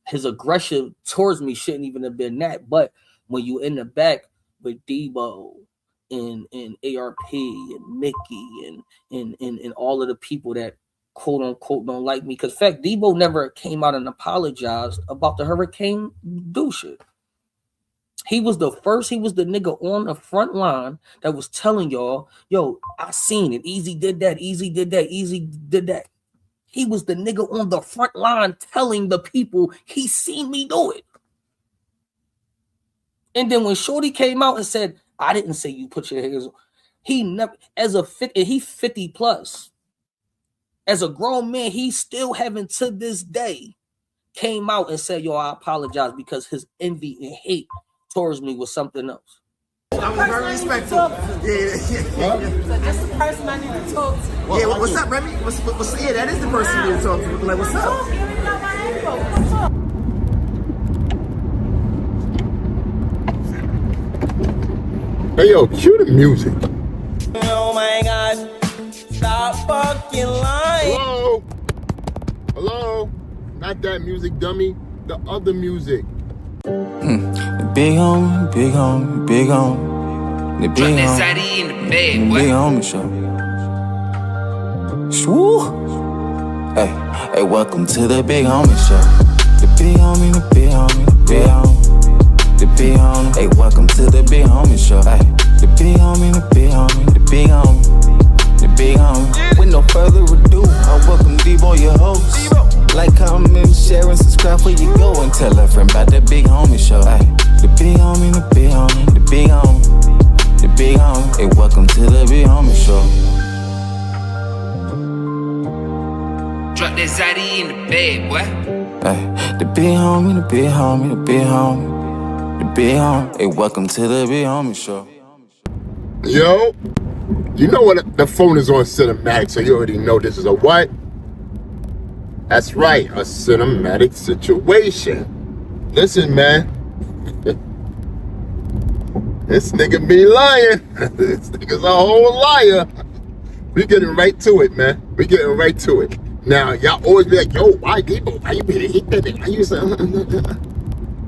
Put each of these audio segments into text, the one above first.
his aggression towards me shouldn't even have been that. But when you in the back with Debo and ARP and Mickey and all of the people that quote unquote don't like me, because fact Debo never came out and apologized about the Hurricane do shit. He was the nigga on the front line that was telling y'all, yo, I seen it. Eazy did that. Eazy did that. Eazy did that. He was the nigga on the front line telling the people he seen me do it. And then when Shorty came out and said, I didn't say you put your hands on, he never, he 50 plus. As a grown man, he still haven't to this day came out and said, yo, I apologize, because his envy and hate towards me was something else. I was very respectful. Yeah. So just the person I need to talk to. Yeah, what's up, Remy? What's yeah, that is the person you need to talk to. Like, what's up? You don't even know my info. What's up? Hey, yo, cue the music. Oh my God. Stop fucking lying. Hello? Hello? Not that music, dummy. The other music. The big homie, big homie, big homie. The big homie. In the bed, The big homie show. Swoo. Hey, welcome to the big homie show. The big homie, the big homie, the big homie. The big homie. Hey, welcome to the big homie show. Hey, the big homie, the big homie, the big homie. The big homie. With no further ado, I welcome Debo, your host. Like, comment, share, and subscribe where you go, and tell a friend about the big homie show. Ay, the big homie, the big homie, the big homie, the big homie. Hey, welcome to the big homie show. Drop that zaddy in the bed, boy. Ay, the big homie, the big homie, the big homie, the big homie. Hey, welcome to the big homie show. Yo, you know what? The phone is on cinematic, so you already know this is a what? That's right, a cinematic situation. Listen, man. This nigga be lying. This nigga's a whole liar. We getting right to it, man. We getting right to it. Now, y'all always be like, yo, why Debo? Why you better hit that thing? Why you say?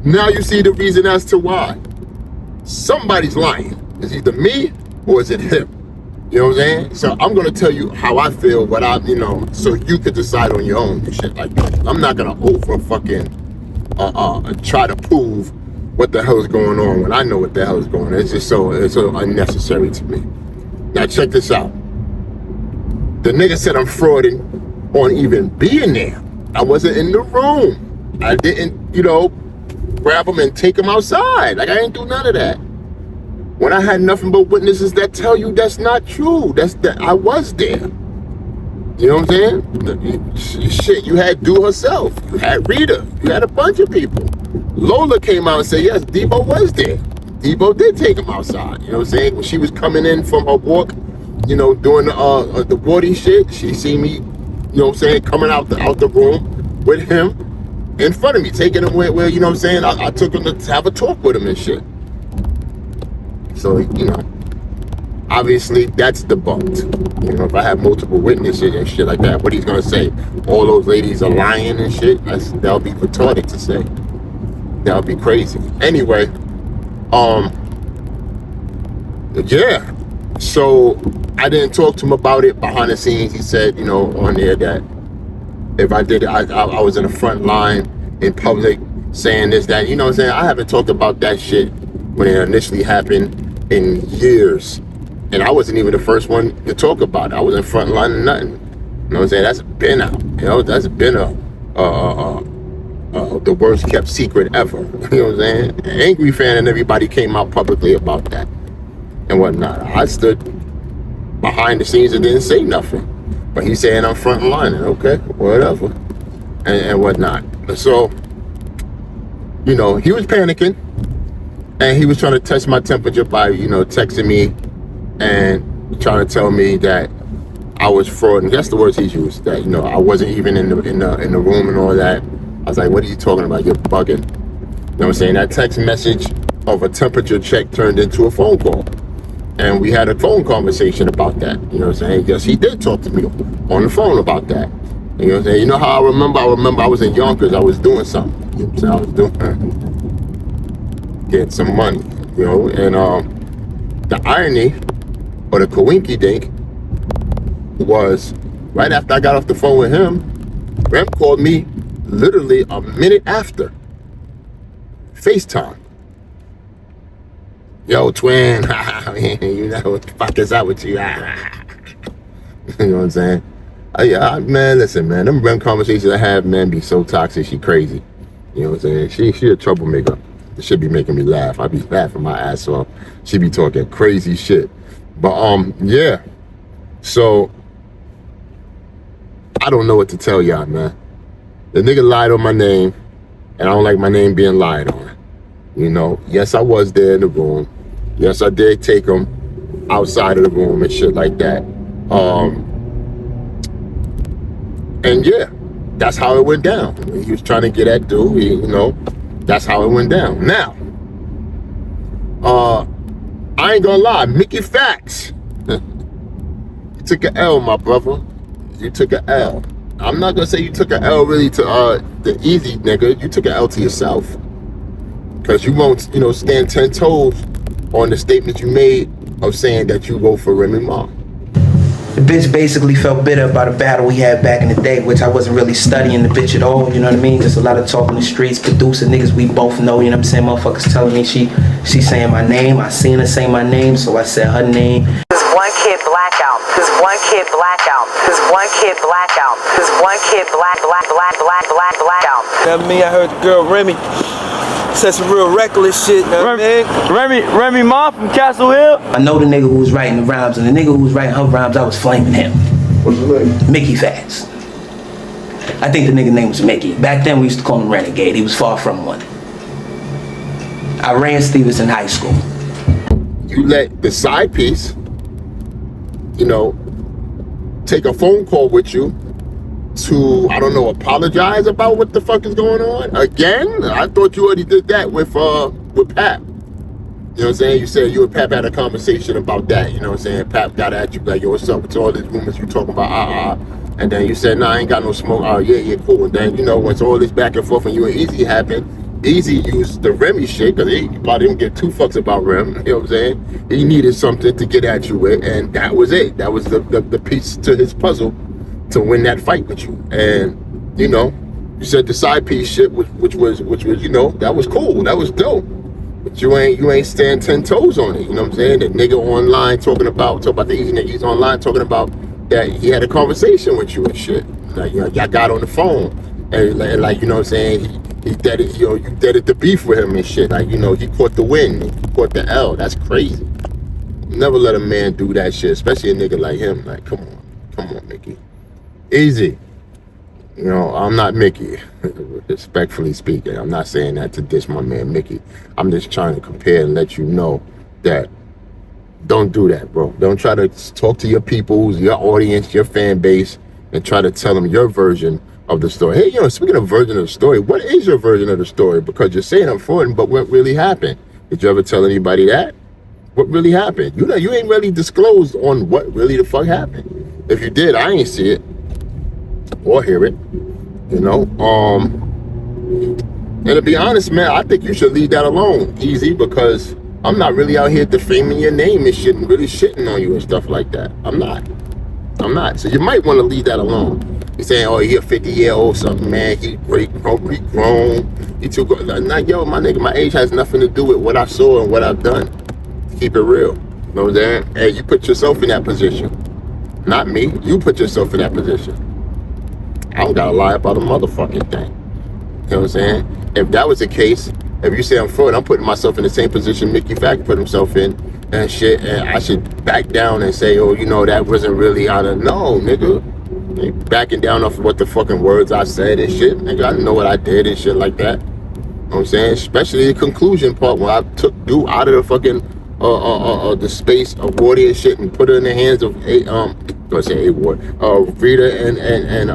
Now you see the reason as to why. Somebody's lying. It's either me or is it him? You know what I'm saying? So I'm gonna tell you how I feel, what I, so you could decide on your own and shit like that. I'm not gonna over fucking try to prove what the hell is going on when I know what the hell is going on. It's just so unnecessary to me. Now check this out. The nigga said I'm frauding on even being there. I wasn't in the room. I didn't, grab him and take him outside. Like, I ain't do none of that. When I had nothing but witnesses that tell you that's not true. That I was there. You know what I'm saying? Shit, you had Do herself. You had Rita. You had a bunch of people. Lola came out and said, yes, Debo was there. Debo did take him outside. You know what I'm saying? When she was coming in from her walk, doing the body shit, she see me, coming out the room with him in front of me, taking him where I took him to have a talk with him and shit. So, obviously that's debunked. If I have multiple witnesses and shit like that, what he's gonna say? All those ladies are lying and shit? That'll be retarded to say. That'll be crazy. Anyway, yeah. So I didn't talk to him about it behind the scenes. He said, on there that if I did it, I was in the front line in public saying this, that, what I'm saying? I haven't talked about that shit when it initially happened in years. And I wasn't even the first one to talk about it. I was in front line and nothing. You know what I'm saying? That's been out. That's been the worst kept secret ever. You know what I'm saying? An Angry Fan and everybody came out publicly about that and whatnot. I stood behind the scenes and didn't say nothing. But he's saying I'm front line, and okay, whatever. And whatnot. So, he was panicking. And he was trying to test my temperature by, texting me and trying to tell me that I was frauding. That's the words he used. That I wasn't even in the room and all that. I was like, "What are you talking about? You're bugging." You know what I'm saying? That text message of a temperature check turned into a phone call, and we had a phone conversation about that. You know what I'm saying? Yes, he did talk to me on the phone about that. You know what I'm saying? You know how I remember? I remember I was in Yonkers. I was doing something. You know what I'm saying? I was doing, getting some money, you know? And the irony, or the coinky dink, was right after I got off the phone with him, Rem called me literally a minute after. FaceTime. Yo, twin, you know what the fuck is up with you? You know what I'm saying? Man, listen, man, them Rem conversations I have, man, be so toxic, she crazy. You know what I'm saying? She a troublemaker. It should be making me laugh. I be laughing my ass off. She be talking crazy shit. But yeah. So I don't know what to tell y'all, man. The nigga lied on my name, and I don't like my name being lied on. You know, yes, I was there in the room. Yes, I did take him outside of the room and shit like that. And yeah, that's how it went down. He was trying to get at dude, you know, that's how it went down. Now, I ain't gonna lie, Mickey Facts. You took an L, my brother. You took an L. I'm not gonna say you took an L really to the Eazy nigga. You took an L to yourself. Because you won't, you know, stand 10 toes on the statement you made of saying that you vote for Remy Ma. The bitch basically felt bitter about a battle we had back in the day, which I wasn't really studying the bitch at all, you know what I mean? Just a lot of talk in the streets, producer niggas we both know, you know what I'm saying? Motherfuckers telling me she saying my name, I seen her say my name, so I said her name. There's one kid blackout, there's one kid blackout, there's one kid blackout, there's one kid blackout. That me, I heard the girl Remy said some real reckless shit, Remy Ma from Castle Hill. I know the nigga who was writing the rhymes, and the nigga who was writing her rhymes, I was flaming him. What's his name? Mickey Facts. I think the nigga name was Mickey. Back then we used to call him Renegade. He was far from one. I ran Stevenson High School. You let the side piece, you know, take a phone call with you to, I don't know, apologize about what the fuck is going on again. I thought you already did that with Pap. You know what I'm saying? You said you and Pap had a conversation about that. You know what I'm saying? Pap got at you like, yo, what's up with all these rumors you talking about? And then you said, nah, I ain't got no smoke. Yeah, cool. And then, you know, once all this back and forth and you and Eazy happened, Eazy used the Remy shit, because he probably didn't give two fucks about Rem. You know what I'm saying? He needed something to get at you with, and that was it. That was the piece to his puzzle to win that fight with you. And, you know, you said the side piece shit, which was, you know, that was cool. That was dope. But you ain't stand 10 toes on it. You know what I'm saying? The nigga online talking about the Eazy nigga, he's online talking about that he had a conversation with you and shit. Like, you know, y'all got on the phone. And like, you know what I'm saying? He did it, you know, you did it the beef with him and shit. Like, you know, he caught the win, he caught the L. That's crazy. Never let a man do that shit, especially a nigga like him. Like, come on, Mickey. Easy. You know, I'm not Mickey, respectfully speaking. I'm not saying that to diss my man Mickey. I'm just trying to compare and let you know that don't do that, bro. Don't try to talk to your peoples, your audience, your fan base, and try to tell them your version of the story. Hey, you know, speaking of version of the story, what is your version of the story? Because you're saying I'm for it, but what really happened? Did you ever tell anybody that? What really happened? You know, you ain't really disclosed on what really the fuck happened. If you did, I ain't see it or hear it, you know. And to be honest, man, I think you should leave that alone, Eazy, because I'm not really out here defaming your name and shit and really shitting on you and stuff like that. I'm not. So you might want to leave that alone. You're saying, oh, he a 50-year-old something, man. He grown. He too good. Like, yo, my nigga, my age has nothing to do with what I saw and what I've done. Keep it real. You know what I'm saying? Hey, you put yourself in that position. Not me. You put yourself in that position. I don't gotta lie about a motherfucking thing. You know what I'm saying? If that was the case, if you say I'm for it, I'm putting myself in the same position Mickey Fact put himself in and shit, and I should back down and say, oh, you know, that wasn't really out of, no, nigga. Ain't backing down off of what the fucking words I said and shit. Nigga, I know what I did and shit like that. You know what I'm saying? Especially the conclusion part when I took dude out of the fucking the space of Wardy and shit and put it in the hands of Rita and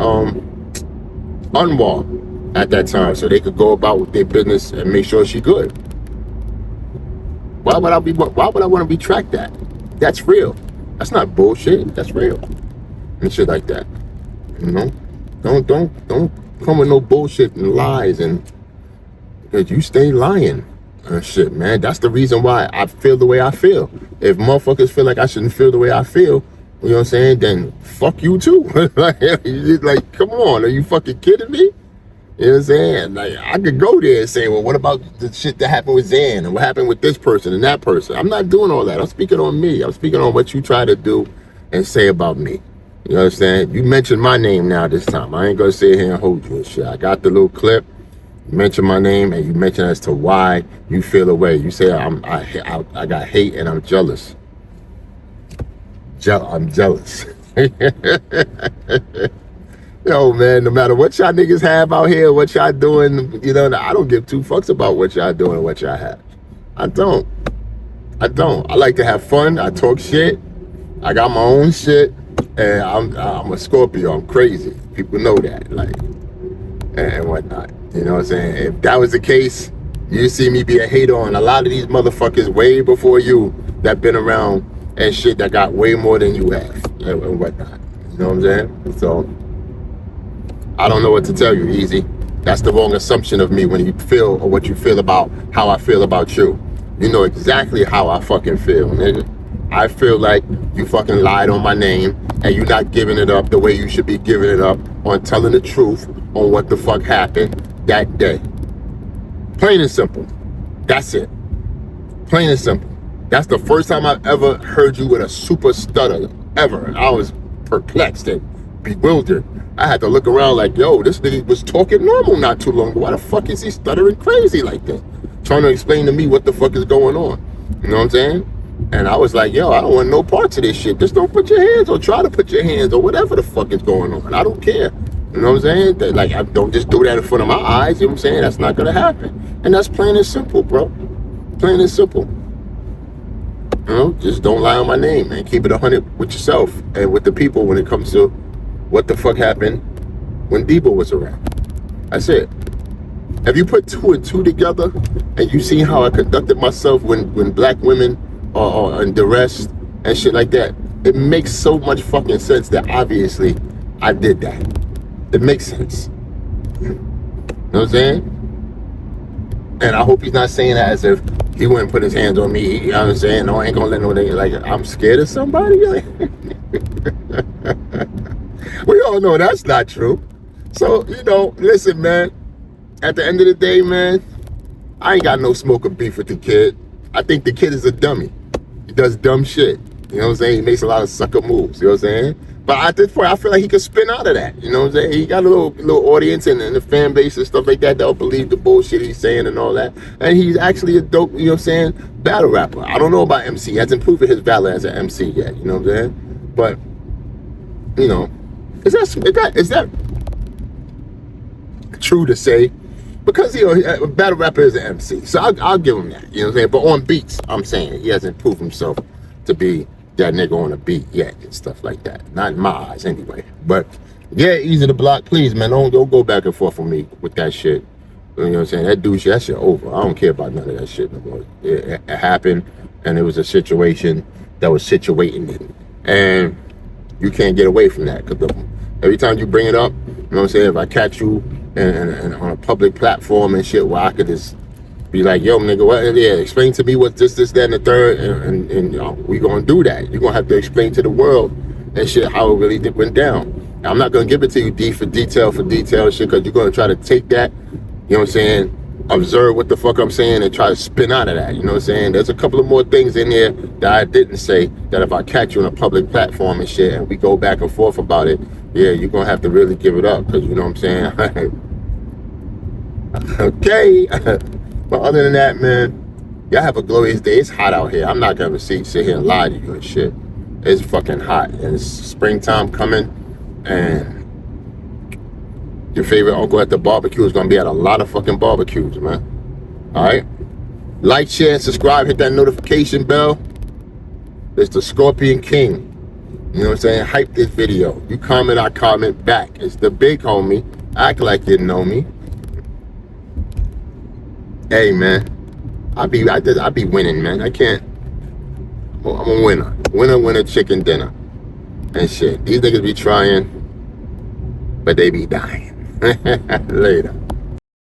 Unwall at that time, so they could go about with their business and make sure she good. Why would I want to retract that? That's real. That's not bullshit. That's real. And shit like that. You know? Don't come with no bullshit and lies, and because you stay lying and shit, man. That's the reason why I feel the way I feel. If motherfuckers feel like I shouldn't feel the way I feel, you know what I'm saying, then fuck you too. like, come on, are you fucking kidding me? You know what I'm saying? Like, I could go there and say, well, what about the shit that happened with Zan and what happened with this person and that person? I'm not doing all that. I'm speaking on me. I'm speaking on what you try to do and say about me. You understand? You mentioned my name now this time. I ain't gonna sit here and hold you and shit. I got the little clip. You mention my name and you mention as to why you feel away. You say I got hate and I'm jealous. I'm jealous. Yo, man, no matter what y'all niggas have out here, what y'all doing, you know, I don't give two fucks about what y'all doing and what y'all have. I don't. I like to have fun. I talk shit. I got my own shit. And I'm a Scorpio. I'm crazy. People know that. Like, and whatnot. You know what I'm saying? If that was the case, you see me be a hater on a lot of these motherfuckers way before you that been around and shit that got way more than you have and whatnot. You know what I'm saying? So, I don't know what to tell you, Eazy. That's the wrong assumption of me when you feel or what you feel about how I feel about you. You know exactly how I fucking feel, nigga. I feel like you fucking lied on my name and you're not giving it up the way you should be giving it up on telling the truth on what the fuck happened that day. Plain and simple. That's it. Plain and simple. That's the first time I've ever heard you with a super stutter, ever. I was perplexed and bewildered. I had to look around like, yo, this nigga was talking normal not too long ago. Why the fuck is he stuttering crazy like this? Trying to explain to me what the fuck is going on. You know what I'm saying? And I was like, yo, I don't want no parts of this shit. Just don't put your hands or try to put your hands or whatever the fuck is going on. I don't care. You know what I'm saying? That, like, I don't just do that in front of my eyes. You know what I'm saying? That's not going to happen. And that's plain and simple, bro. Plain and simple. You know, just don't lie on my name, man. Keep it 100 with yourself and with the people when it comes to what the fuck happened when Debo was around. That's it. Have you put 2 and 2 together and you seen how I conducted myself when black women are in duress and shit like that? It makes so much fucking sense that obviously I did that. It makes sense. You know what I'm saying? And I hope he's not saying that as if he wouldn't put his hands on me. You know what I'm saying? No, I ain't gonna let no nigga, like, I'm scared of somebody. We all know that's not true. So, you know, listen, man. At the end of the day, man, I ain't got no smoke or beef with the kid. I think the kid is a dummy. He does dumb shit. You know what I'm saying? He makes a lot of sucker moves. You know what I'm saying? But at this point, I feel like he could spin out of that. You know what I'm saying? He got a little audience and the fan base and stuff like that that'll believe the bullshit he's saying and all that. And he's actually a dope, you know what I'm saying, battle rapper. I don't know about MC. He hasn't proven his valor as an MC yet. You know what I'm saying? But, you know, is that true to say? Because, you know, battle rapper is an MC. So I'll give him that. You know what I'm saying? But on beats, I'm saying he hasn't proved himself to be that nigga on a beat yet and stuff like that. Not in my eyes anyway. But yeah, Eazy the Block, please, man, don't go back and forth with me with that shit. You know what I'm saying? That dude shit, that shit over. I don't care about none of that shit no more. It happened and it was a situation that was situating. And you can't get away from that. Because every time you bring it up, you know what I'm saying, if I catch you and on a public platform and shit where I could just be like, yo, nigga, what? Yeah, explain to me what this, that, and the third, and you know, we gonna do that. You're gonna have to explain to the world and shit how it really went down. And I'm not gonna give it to you for detail and shit, because you're gonna try to take that, you know what I'm saying, observe what the fuck I'm saying and try to spin out of that. You know what I'm saying? There's a couple of more things in there that I didn't say that if I catch you on a public platform and shit and we go back and forth about it, yeah, you're gonna have to really give it up, because you know what I'm saying? Okay. But other than that, man, y'all have a glorious day. It's hot out here. I'm not gonna sit here and lie to you and shit. It's fucking hot. And it's springtime coming. And your favorite uncle at the barbecue is gonna be at a lot of fucking barbecues, man. Alright? Like, share, and subscribe. Hit that notification bell. It's the Scorpion King. You know what I'm saying? Hype this video. You comment, I comment back. It's the big homie. Act like you didn't know me. Hey, man, I be winning, man. I can't. I'm a winner. Winner, chicken dinner. And shit. These niggas be trying. but they be dying. Later.